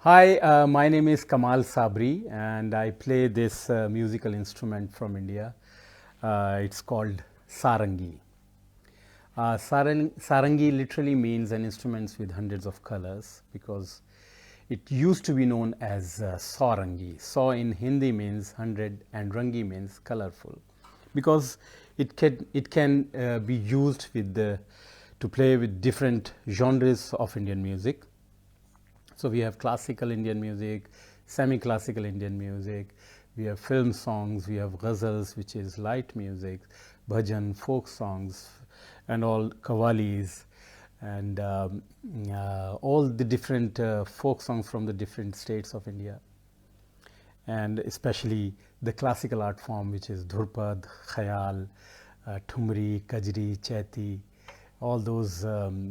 Hi, my name is Kamal Sabri, and I play this musical instrument from India. It's called Sarangi. Sarangi literally means an instrument with hundreds of colors because it used to be known as Sarangi. Sa in Hindi means hundred and Rangi means colorful because it can be used to play with different genres of Indian music. So we have classical Indian music, semi-classical Indian music, we have film songs, we have ghazals, which is light music, bhajan, folk songs, and all qawwalis, and all the different folk songs from the different states of India, and especially the classical art form, which is dhurpad, khayal, thumri, kajri, chaiti. All those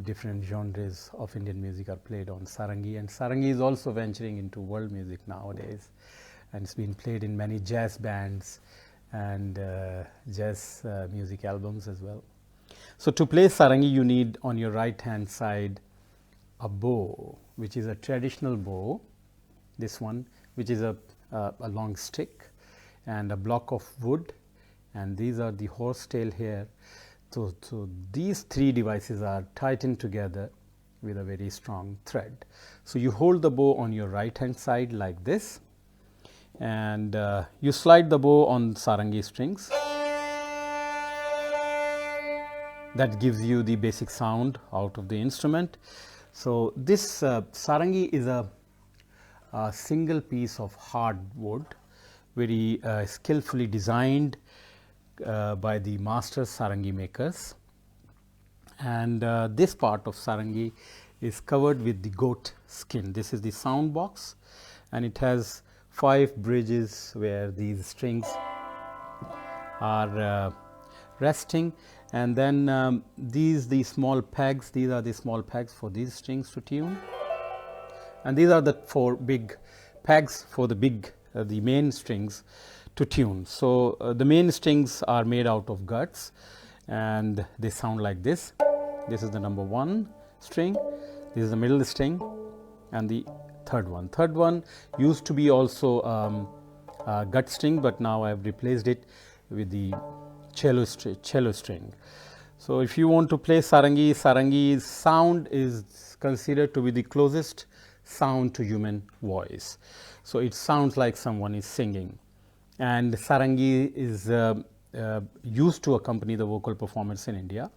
different genres of Indian music are played on Sarangi, and Sarangi is also venturing into world music nowadays, and it's been played in many jazz bands and jazz music albums as well. So to play Sarangi, you need on your right hand side a bow, which is a traditional bow, this one, which is a long stick, and a block of wood, and these are the horsetail here. So these three devices are tightened together with a very strong thread. So you hold the bow on your right hand side like this, and you slide the bow on Sarangi strings. That gives you the basic sound out of the instrument. So this Sarangi is a single piece of hard wood, very skillfully designed by the master Sarangi makers, and this part of Sarangi is covered with the goat skin. This is the sound box, and it has 5 bridges where these strings are resting, and then the small pegs, these are the small pegs for these strings to tune, and these are the 4 big pegs for the main strings to tune. So the main strings are made out of guts, and they sound like this. This is the number 1 string, this is the middle string, and the third one. Third one used to be also gut string, but now I have replaced it with the cello string. So if you want to play Sarangi, Sarangi's sound is considered to be the closest sound to human voice. So it sounds like someone is singing, and Sarangi is used to accompany the vocal performance in India.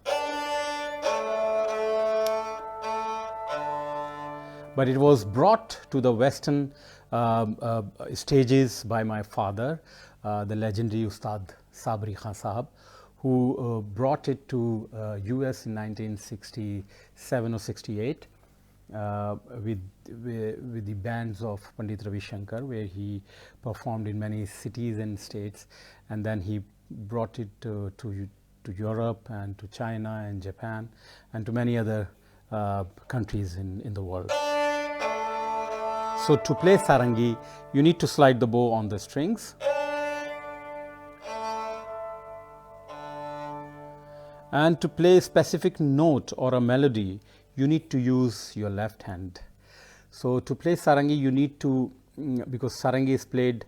But it was brought to the Western stages by my father, the legendary Ustad Sabri Khan Sahab, who brought it to US in 1967 or 68 with the bands of Pandit Ravi Shankar, where he performed in many cities and states, and then he brought it to Europe and to China and Japan and to many other countries in the world. So to play Sarangi, you need to slide the bow on the strings, and to play a specific note or a melody, you need to use your left hand. So to play Sarangi, you need to, because Sarangi is played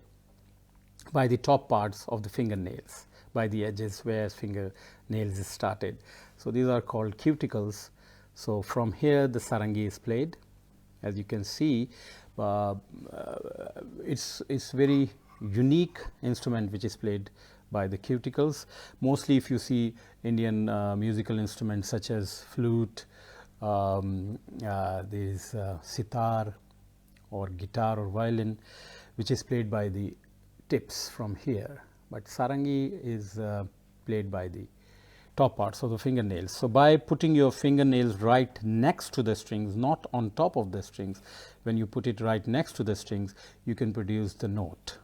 by the top parts of the fingernails, by the edges where fingernails is started. So these are called cuticles. So from here the Sarangi is played. As you can see, it's very unique instrument which is played by the cuticles. Mostly if you see Indian musical instruments such as flute, these sitar or guitar or violin, which is played by the tips from here, but Sarangi is played by the top parts of the fingernails. So by putting your fingernails right next to the strings, not on top of the strings, when you put it right next to the strings, you can produce the note.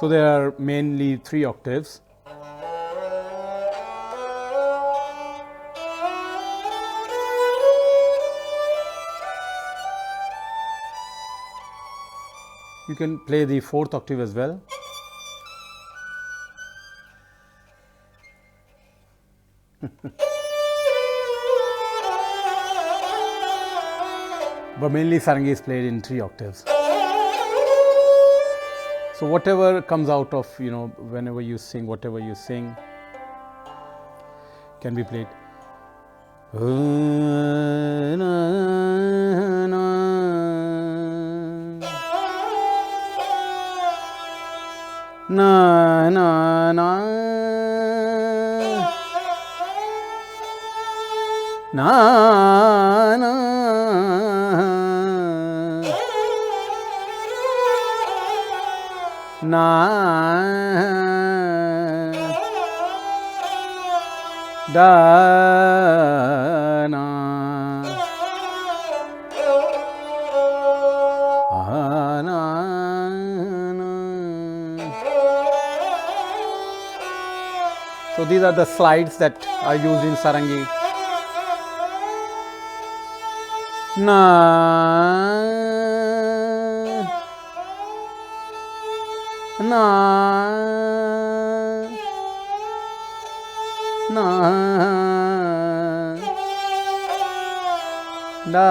So there are mainly 3 octaves. You can play the 4th octave as well. But mainly Sarangi is played in 3 octaves. So whatever comes out of, whenever you sing, whatever you sing can be played. Na na na na na na da na na na. So these are the slides that are used in Sarangi. Na na na da